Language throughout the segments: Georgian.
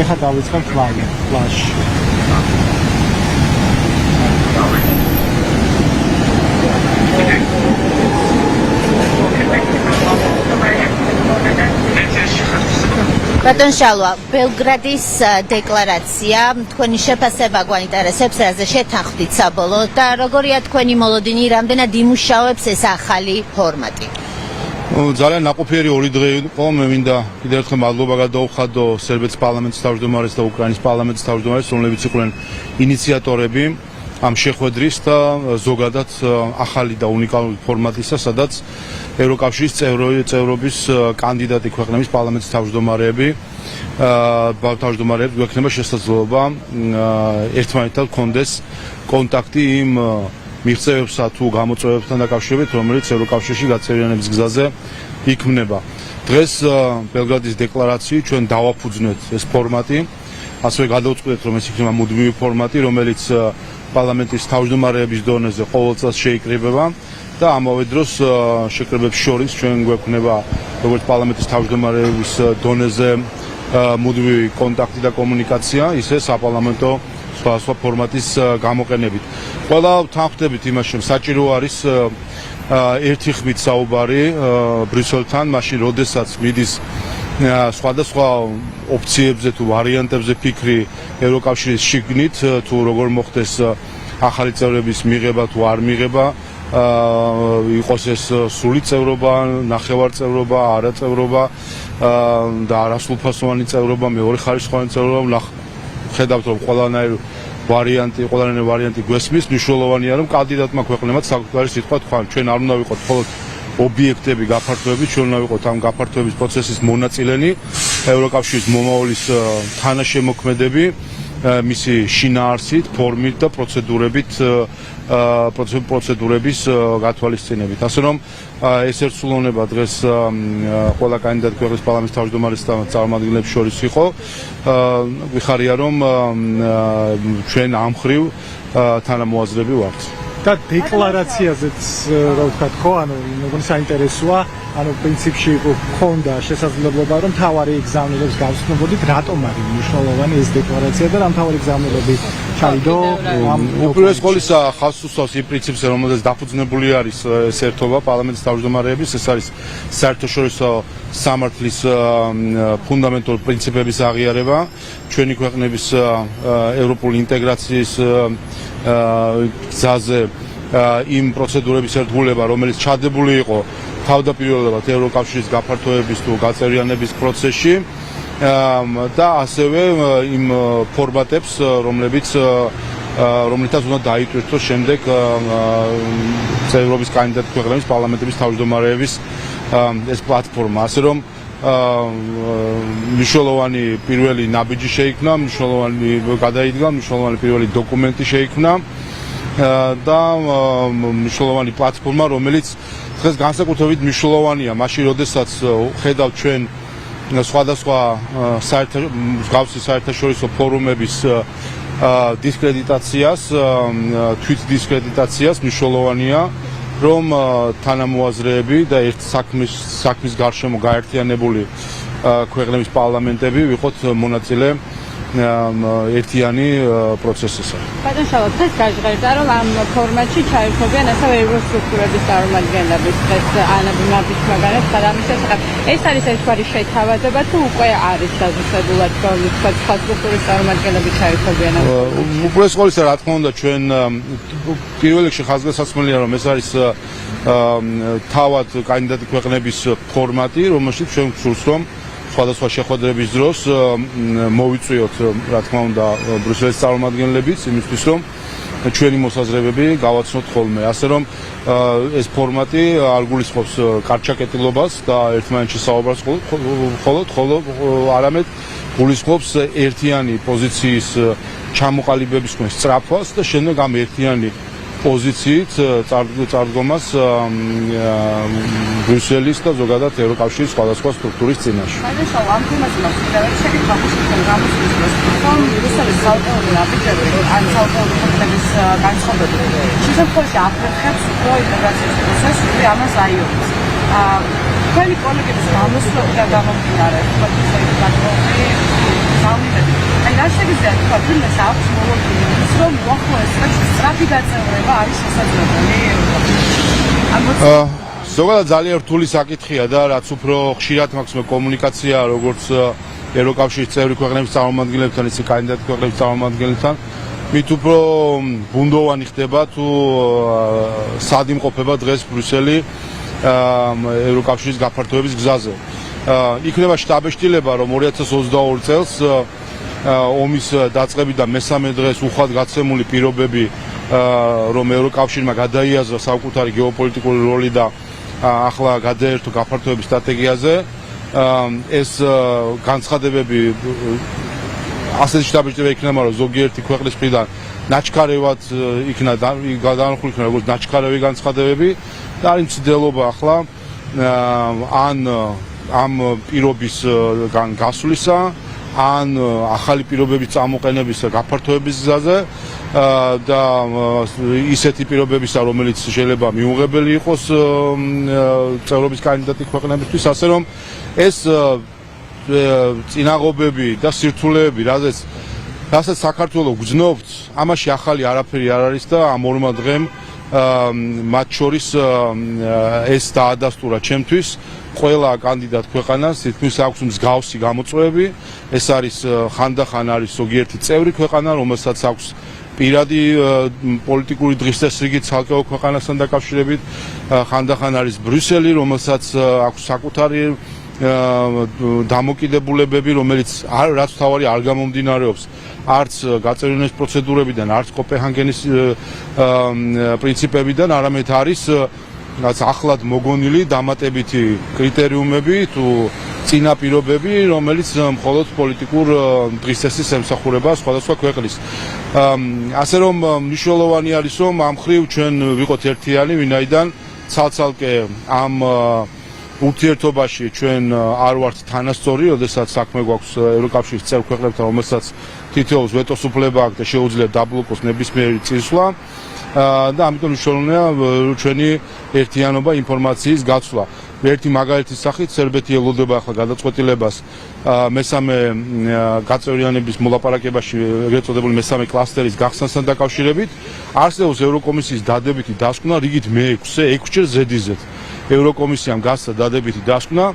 ეხლა დავიწყებთ ფლაშ. Bătân Șalua, Belgradis declarația, თქვენი შეფასება გვაინტერესებს, რაზე შეთანხმდით საბოლოოდ და როგორია თქვენი მოლოდინი, რამდენად იმუშავებს ეს ახალი ფორმატი? ძალიან ნაყოფიერი ორი დღე იყო, მე მინდა კიდევ ერთხელ მადლობა გადაუხადო სერბეთის პარლამენტის თავმჯდომარეს და უკრაინის პარლამენტის თავმჯდომარეს, რომლებიც იყვნენ ინიციატორები ამ შეხვედრის და ზოგადად ახალი და უნიკალური ფორმატისა, სადაც ევროკავშირის წევრობის კანდიდატი ქვეყნების პარლამენტის თავმჯდომარეები გვექნება შესაძლებლობა ერთმანეთთან გქონდეს კონტაქტი იმ მიღწევებსა თუ გამოწვევებთან დაკავშირებით, რომელიც ევროკავშირში გაწევრიანების გზაზე იქმნება. დღეს ბელგრადის დეკლარაციით ჩვენ დავაფუძნეთ ეს ფორმატი, ასევე გადავწყვეტთ, რომ ეს იქნება მუდმივი ფორმატი, რომელიც პარლამენტის თავმჯდომარეების დონეზე ყოველ წელს შეიკრიბება და ამავე დროს შეკრებებს შორის ჩვენ გვექნება როგორც პარლამენტის თავმჯდომარეების დონეზე მუდმივი კონტაქტი და კომუნიკაცია, ისე საპარლამენტო სხვა ფორმატის გამოყენებით. ყველა თანხმდებით იმაში, რომ საჭირო არის ერთი ხმით საუბარი ბრიუსელთან, მაშინ როდესაც მიდის სხვადასხვა ოფციებზე თუ ვარიანტებზე ფიქრი ევროკავშირის შიგნით, თუ როგორ მოხდეს ახალი წევრების მიღება თუ არ მიღება, იყოს ეს სრული წევრობა, ნახევარწევრობა, არაწევრობა და არასრულფასოვანი წევრობა, მეორე ხარისხოვანი წევრობა, ხედავთ რომ ყველანაირი ვარიანტი გვესმის, მნიშვნელოვანია რომ კანდიდატმა ქვეყნებად საკუთარი სიტყვა თქვა. ჩვენ არ უნდა ვიყოთ მხოლოდ ობიექტები გაფართოებით, ჩვენ უნდა ვიყოთ ამ გაფართოების პროცესის მონაწილენი, ევროკავშირის მომავლის თანაშემოქმედები, მისი შინაარსით, ფორმით და პროცედურების გათვალისწინებით. ასე რომ ეს ერთსულოვნება დღეს ყველა კანდიდატ ქვეყნის პარლამენტის თავმჯდომარესთან წარმომადგენლებს შორის იყო. ვიხარია რომ ჩვენ ამ მხრივ თანამოაზრები ვართ. და დეკლარაციაზეც რა ვთქვათ ხო, ანუ მეგონი საინტერესოა, ანუ პრინციპში გქონდა შესაძლებლობა რომ თავარი ეგზამინებს გავსწნობოდით, რატომ არის მნიშვნელოვანი ეს დეკლარაცია და რა თავარი ეგზამინები ჩაიდო ამ უპირველეს ყოვლისა ხაზს უსვამს იმ პრინციპზე, რომელზეც დაფუძნებული არის ეს ერთობა პარლამენტის თავმჯდომარეების, ეს არის საერთაშორისო სამართლის ფუნდამენტური პრინციპების აღიარება, ჩვენი ქვეყნების ევროპული ინტეგრაციის გზაზე იმ პროცედურების ერთგულება, რომელიც ჩადებული იყო თავდაპირველად ევროკავშირის გაფართოების თუ გაწევრიანების პროცესში და ასევე იმ ფორმატებს, რომლითაც უნდა დაიტვირთოს შემდეგ წევრობის კანდიდატ ქვეყნების პარლამენტების თავმჯდომარეების ეს პლატფორმა. ასე რომ მნიშვნელოვანი პირველი ნაბიჯი შეიქმნა, გადაიდგა მნიშვნელოვანი პირველი დოკუმენტი შეიქმნა და მსვლელოვანი პლატფორმა, რომელიც დღეს განსაკუთრებით მნიშვნელოვანია, მაშინ როდესაც ხედავთ ჩვენ სხვადასხვა მსგავსი საერთაშორისო ფორუმების დისკრედიტაციას, თვით დისკრედიტაციას, მნიშვნელოვანია რომ თანამოაზრეები და ერთ საქმის გარშემო გაერთიანებული ქვეყნების პარლამენტები ვიყოთ მონაწილე ერთიანი პროცესისა. ბატონ შალვა, დღეს გაჟღერდა, რომ ამ ფორმატში ჩაერთვებიან ასევე ევროსტრუქტურების წარმომადგენლები, დღეს ანაბი მაგისტრატის გადამის შესახებ. ეს არის ერთგვარი შეთავაზება თუ უკვე არის დაზუსტებულად თქვა სხვა სტრუქტურის წარმომადგენლები ჩაერთვებიან? უპირველეს ყოვლისა, რა თქმა უნდა, ჩვენ პირველ რიგში ხაზგასაცმელია, რომ ეს არის თავად კანდიდატი ქვეყნების ფორმატი, რომელშიც ჩვენ გვსურს, რომ სხვადასხვა შეხვედრების დროს მოვიწვიოთ, რა თქმა უნდა, ბრიუსელის წარმომადგენლებიც, იმისთვის, რომ ჩვენი მოსაზრებები გავაცნოთ ხოლმე. ასე რომ ეს ფორმატი არ გულისხმობს კარჩაკეტილობას და ერთმანეთში საუბარს ხოლო არამედ გულისხმობს ერთიანი პოზიციის ჩამოყალიბების სწრაფვას და შემდეგ ამ ერთიანი პოზიციით წარდგომას ბრიუსელის და ზოგადად ევროკავშირის სხვადასხვა სტრუქტურის წინაშე. ამ თემაზე შეკითხვა გამოსვლის რომ ბრიუსელის საავტორო აპიტები ან საავტორო ფონდების განსხვავებით შესაძლოა აფერხებს უფრო ინტეგრაციის პროცესს ამას აიონის. თქვენი კოლეგების გამოსვლა და გამომდინარე, თუმცა ეს გავლენები. აი რა შეგიძლია თქვა, ფილმს აქვს მოლოდინი, ის რომ მოხდეს სწრაფი გაწევრება არის შესაძლებელი. ზოგადად ძალიან რთული საკითხია და რაც უფრო ხშირად მაქვს კომუნიკაცია როგორც ევროკავშირის წევრი ქვეყნების წარმომადგენლებთან, ისე კანდიდატ ქვეყნების წარმომადგენლებთან, მით უფრო ბუნდოვანი ხდება თუ სად იმყოფება დღეს ბრიუსელი ევროკავშირის გაფართოების გზაზე. იქნება შტაბეშტილება, რომ 2022 წელს ომის დაწყებიდან მესამე დღეს უხვად გაცემული პირობები, რომ ევროკავშირმა გადაიაზრა საკუთარი გეოპოლიტიკური როლი და ახლა გადაერთო გაფართოების სტრატეგიაზე, ეს განცხადებები ასეთი შტაბეშტილება იქნება, რომ ზოგიერთი ქვეყნის მხრიდან ნაჩქარევად იქნა გადაანახული იქნება როგორც ნაჩქარევი განცხადებები და არის მცდელობა ახლა ან ამ პირობის გასვლისა, ან ახალი პირობების წამოყენების გაფართოების გზაზე და ისეთი პირობებისა, რომელიც შეიძლება მიუღებელი იყოს წევრობის კანდიდატი ქვეყნებისთვის, ასე რომ ეს წინაღობები და სირთულეები, რასაც საქართველოს გძნობთ, ამაში ახალი არაფერი არ არის და ამ ორმა დღემ მათ შორის ეს დაადასტურა ჩემთვის. ყველა კანდიდატ ქვეყანას თითქმის აქვს მსგავსი გამოწვევები. ეს არის ხანდახან არის ზოგიერთი წევრი ქვეყანა, რომელსაც აქვს პირადი პოლიტიკური დღესდღეობით ცალკეულ ქვეყანასთან დაკავშირებით. ხანდახან არის ბრიუსელი, რომელსაც აქვს საკუთარი დამოკიდებულებები, რომელიც რაც თავარი არ გამომდინარეობს არც გაწევრიანების პროცედურებიდან, არც კოპენჰაგენის პრინციპებიდან, არამედ არის რაც ახლად მოგონილი დამატებითი კრიტერიუმები თუ წინა პირობები, რომელიც მხოლოდ პოლიტიკურ დღესდღეობის ემსახურება სხვადასხვა ქვეყნის. ასე რომ მნიშვნელოვანი არის, რომ ამ ხრივ ჩვენ ვიყოთ ერთიანი, ვინაიდან ცალ-ცალკე ამ ურთიერთობაში ჩვენ არ ვართ თანასწორი, როდესაც საქმე გვაქვს ევროკავშირის წევრ ქვეყნებთან, რომელსაც თითოეულს ვეტოს უფლება აქვს და შეუძლია დაბლოკოს ნებისმიერი წინსვლა. და ამიტომ მნიშვნელოვანია ჩვენი ერთიანობა ინფორმაციის გაცვლა. ერთი მაგალითის სახით სერბეთი ელოდება ახლა გადაწყვეტილებას მესამე გაწევრიანების მოლაპარაკებაში ეგრეთ წოდებული მესამე კლასტერის გახსნასთან დაკავშირებით. არსებობს ევროკომისიის დადებითი დასკვნა რიგით მე-6-ჯერ ზედიზედ. ევროკომისიამ გასცა დადებითი დასკვნა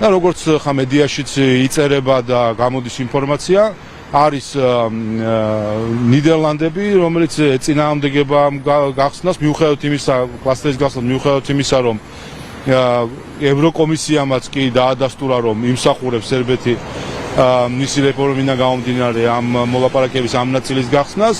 და როგორც ხა მედიაშიც იწერება და გამოდის ინფორმაცია, არის ნიდერლანდები, რომელიც ეწინააღმდეგება გახსნას მიუხედავად იმისა, კლასტერის გახსნას მიუხედავად იმისა, რომ ევროკომისიამაც კი დაადასტურა, რომ იმსახურებს სერბეთი მისი რეფორმიდან გამომდინარე ამ მოლაპარაკების ამ ნაწილის გახსნას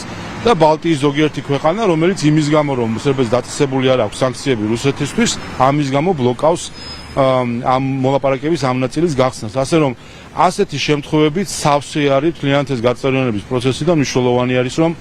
და ბალტიის ზოგიერთი ქვეყანა, რომელიც იმის გამო, რომ სერბეთს დაწესებული არ აქვს სანქციები რუსეთისთვის, ამის გამო ბლოკავს ამ მოლაპარაკების ამ ნაწილის გახსნას. ასე რომ ასეთი შემთხვევებით სავსე არის მთლიანად ეს გაწევრიანების პროცესი და მნიშვნელოვანი არის, რომ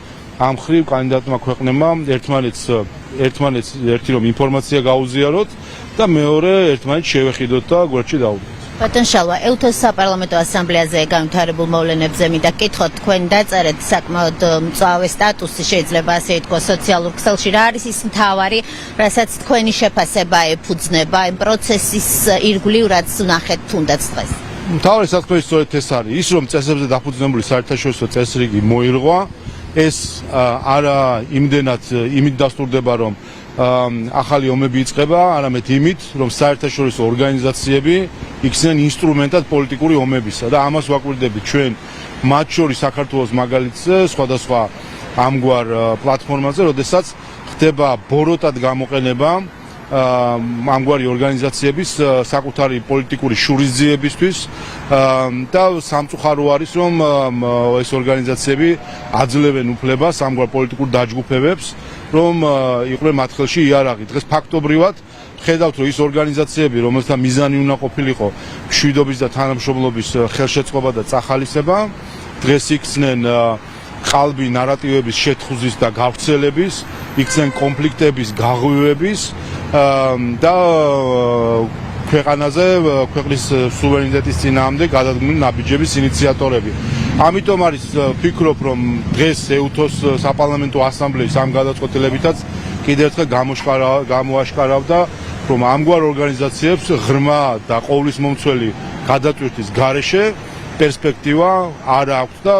ამ ხრივ კანდიდატმა ქვეყნებმა ერთმანეთს ერთი რომ ინფორმაცია გაუზიაროთ და მეორე ერთმანეთს შევეხიდოთ და გვერდში დაუბრუნდეთ. ბატონ შალვა, EUTOS საპარლამენტო ასამბლეაზე განვითარებულ მოვლენებზე მინდა გითხოთ, თქვენ დაწერეთ საკმაოდ მწვავე სტატუსი, შეიძლება ასე ითქვას, სოციალურ ქსელში. რა არის ის მთავარი, რასაც თქვენი შეფასება ეფუძნება იმ პროცესის ირგვლივ, რაც ვნახეთ თუნდაც დღეს? მთავარი საქმე სწორედ ეს არის, ის რომ წესებზე დაფუძნებული საერთაშორისო წესრიგი მოირღვა, ეს არა იმდენად იმით დასტურდება, რომ ახალი ომები იწყება, არამედ იმით, რომ საერთაშორისო ორგანიზაციები იქცნენ ინსტრუმენტად პოლიტიკური ომებისა და ამას ვაკვირდებით ჩვენ მათ შორის საქართველოს მაგალითზე, სხვადასხვა ამგვარ პლატფორმაზე, როდესაც ხდება ბოროტად გამოყენება ამგვარი ორგანიზაციების საკუთარი პოლიტიკური შურისძიებისთვის და სამწუხარო არის, რომ ეს ორგანიზაციები აძლევენ უფლებას ამგვარ პოლიტიკურ დაჯგუფებებს, რომ იყვნენ მათ ხელში იარაღი. დღეს ფაქტობრივად ხედავთ, რომ ის ორგანიზაციები, რომელთა მიზანი უნდა ყოფილიყო მშვიდობის და თანამშრომლობის ხელშეწყობა და წახალისება, დღეს იქცნენ ყალბი ნარატივების შეთხუზის და გავრცელების, იქცნენ კონფლიქტების გაღვივების და ქვეყანაზე, ქვეყნის სუვერენიტეტის წინააღმდეგ გადადგმული ნაბიჯების ინიციატორები. ამიტომ არის ვფიქრობ, რომ დღეს EUTOS საპარლამენტო ასამბლეის ამ გადაწყვეტილებითაც კიდევ ერთხელ გამოაშკარავდა, რომ ამგვარ ორგანიზაციებს ღრმა და ყოვლისმომცველი გადატვირთვის გარეშე პერსპექტივა არ აქვს და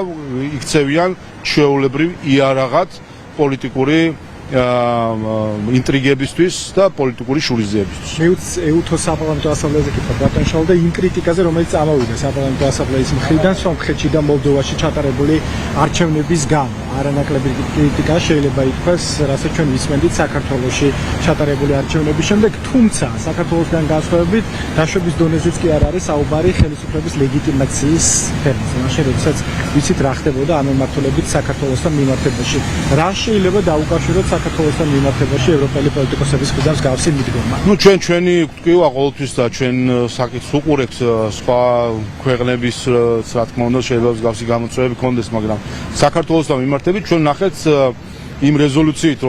იქცევიან ჩვეულებრივ იარაღად პოლიტიკური ინტრიგებისთვის და პოლიტიკური შურისძიებისთვის. ეუთო საპარლამენტო ასამბლეაზე კითხვა ბატონშალ და იმ კრიტიკაზე, რომელიც წამოვიდა საპარლამენტო ასამბლეის მხრიდან სომხეთში და მოლდოვაში ჩატარებული არჩევნების გამო. არანაკლები კრიტიკა შეიძლება ითქვას, რასაც ჩვენ ვისმენდით საქართველოში ჩატარებული არჩევნების შემდეგ, თუმცა საქართველოსგან განსხვავებით დაშვების დონეზეც კი არ არის საუბარი ხელისუფლების ლეგიტიმაციის სფეროზე. მაშინ როდესაც ვიცით რა ხდებოდა ამ მიმართულებით საქართველოსთან მიმართებაში. რა შეიძლება დაუკავშიროთ საქართველოსთან მიმართებაში ევროპელი პოლიტიკოსების მხრიდან მსგავსი მიდგომა. ჩვენი გვტკივა ყოველთვის და ჩვენ საკითხს უყურებთ სხვა ქვეყნების, რა თქმა უნდა, შეიძლება მსგავსი გამოწვევები ქონდეს, მაგრამ საქართველოსთან მიმართებით ჩვენ ნახეთ იმ რეზოლუციით,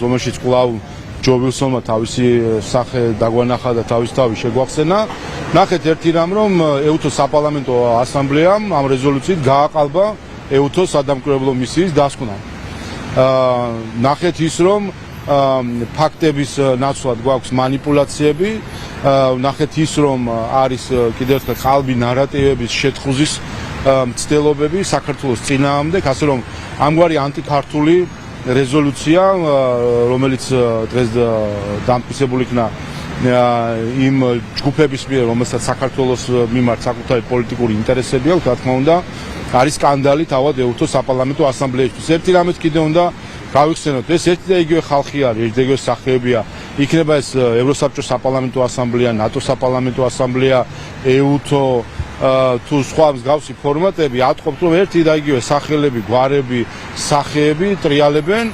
რომელშიც კვლავ ჯო ვილსონმა თავისი სახე დაგვანახა და თავის თავი შეგვახსენა. ნახეთ ერთი რამ, რომ ეუთო საპარლამენტო ასამბლეამ ამ რეზოლუციით გააყალბა ეუთოს სადამკვირვებლო მისიის დასკვნა. ნახეთ ის, რომ ფაქტების ნაცვლად გვაქვს манипуляციები, ნახეთ ის, რომ არის კიდევ ერთხელ ყალბი ნარატივების შეთხუზის მცდელობები საქართველოს წინააღმდეგ, ასე რომ ამგვარი ანტიქართული რეზოლუცია, რომელიც დღეს დამტკიცებული იქნა იმ ჯგუფების მიერ, რომელსაც საქართველოს მიმართ საკუთარი პოლიტიკური ინტერესები აქვს, რა თქმა უნდა, არის სკანდალი თავად ეუთოს საპარლამენტო ასამბლეისთვის. ერთი რამეთ კიდე უნდა გავიხსენოთ, ეს ერთი და იგივე ხალხი არის, ერთი და იგივე სახეებია. იქნება ეს ევროსაბჭოს საპარლამენტო ასამბლეა, ნატოს საპარლამენტო ასამბლეა, ეუთო თუ სხვა მსგავსი ფორმატები, ატყობთ, რომ ერთი და იგივე სახელები, გვარები, სახეები ტრიალებენ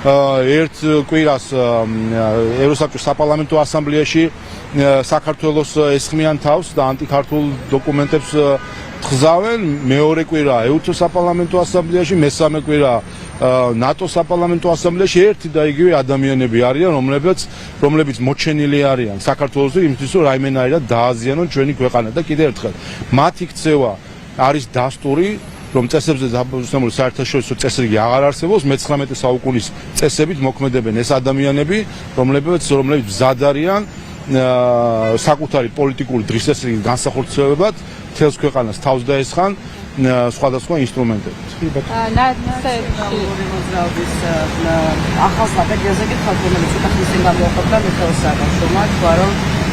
ერთ კვირას ევროსაბჭოს საპარლამენტო ასამბლეაში საქართველოს ესხმიან თავს და ანტიქართულ დოკუმენტებს ხზავენ, მეორე კვირა ეუთო საპარლამენტო ასამბლეაში, მესამე კვირა ნატოს საპარლამენტო ასამბლეაში ერთი და იგივე ადამიანები არიან, რომლებიც მოჩენილი არიან საქართველოს იმისთვის, რომ რაიმენაირად დააზიანონ ჩვენი ქვეყანა და კიდევ ერთხელ მათი ქცევა არის დასტური, რომ წესებზე დაფუძნებული საერთაშორისო წესრიგი აღარ არსებობს, მე-19 საუკუნის წესებით მოქმედებენ ეს ადამიანები, რომლებიც მზად არიან საკუთარი პოლიტიკური დღესასწაულის განსახორციელებად თელს ქვეყანას თავს დაესხან სხვადასხვა ინსტრუმენტებით. მოძრაობის ახალ სტრატეგიაზე კითხავთ, რომელიც უკახლის გამოვაყოფდა მიხეილ სააკაშვილმა, თქვა, რომ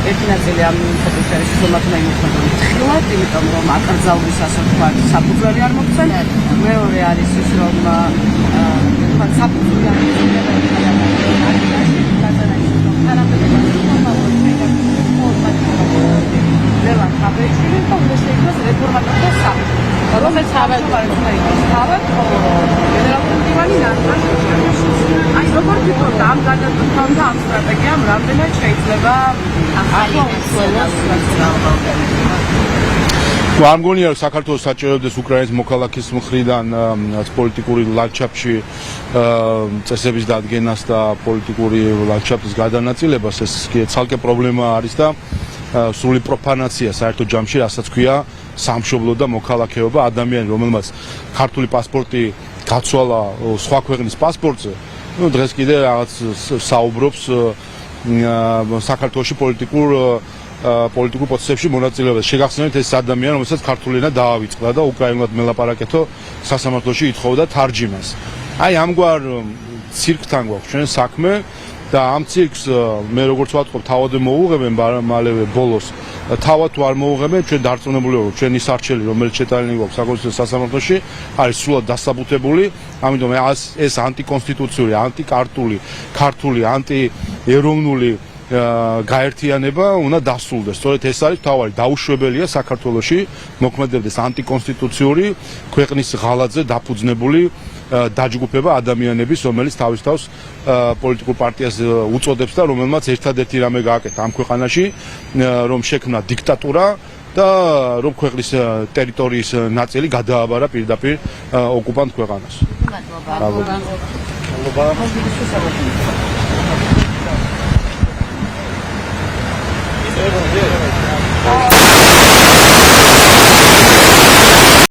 ერთი ნაწილი ამ ინსტიტუტის არის დიპლომატმა იმოქმედებული თხილად, იმიტომ რომ აკრძალვის ასაკობრივ საფუძველი არ მოგცენ. მეორე არის ის, რომ საფუძველი არ ლევან ხაბეჭილი და უნდა შეიქმნას რეფორმატორთა საბჭო, რომელიც თავად გენერალური მდივანი ნახევარში. აი, როგორ ფიქრობთ ამ გადაწყვეტამ და ამ სტრატეგიამ რამდენად შეიძლება ახალი არ მგონია რომ საქართველოს საჭიროებდეს უკრაინის მოქალაქის მხრიდან პოლიტიკური ლანდშაფტში წესების დადგენას და პოლიტიკური ლანდშაფტის გადანაწილებას, ეს ცალკე პრობლემა არის და სრული პროფანაცია საერთო ჯამში, რასაც ქვია სამშობლო და მოქალაქეობა. ადამიანი, რომელმაც ქართული პასპორტი გაცვალა სხვა ქვეყნის პასპორტზე, დღეს კიდე რაღაც საუბრობს საქართველოში პოლიტიკურ პროცესებში მონაწილეობას. შეგახსენებთ ეს ადამიანი, რომელსაც ქართული ენა დაავიწყდა და უკრაინულად მელაპარაკეთო სასამართლოში ითხოვდა თარჯიმას. აი ამგვარ ცირკთან გვაქვს ჩვენ საქმე და ამ ცირკს მე როგორც ვატყობ, თავად მოუღებენ მალევე ბოლოს. თავად თუ არ მოუღებენ, ჩვენ დარწმუნებული ვართ, ჩვენი სარჩელი, რომელიც შეტანილი გვაქვს საკონსტიტუციო სასამართლოში, არის სრულად დასაბუთებული, ამიტომ ეს ანტიკონსტიტუციური, ანტიკარტული, ქართული, ანტიეროვნული გაერთიანება უნდა დასრულდეს. სწორედ ეს არის მთავარი დაუშვებელია საქართველოში მოქმედებდეს ანტიკონსტიტუციური ქვეყნის ღალატზე დაფუძნებული დაჯგუფება ადამიანების, რომელიც თავის თავს პოლიტიკურ პარტიას უწოდებს და რომელმაც ერთადერთი რამე გააკეთა ამ ქვეყანაში, რომ შექმნა დიქტატურა და რომ ქვეყნის ტერიტორიის ნაწილი გადააბარა პირდაპირ ოკუპანტ ქვეყანას. მადლობა.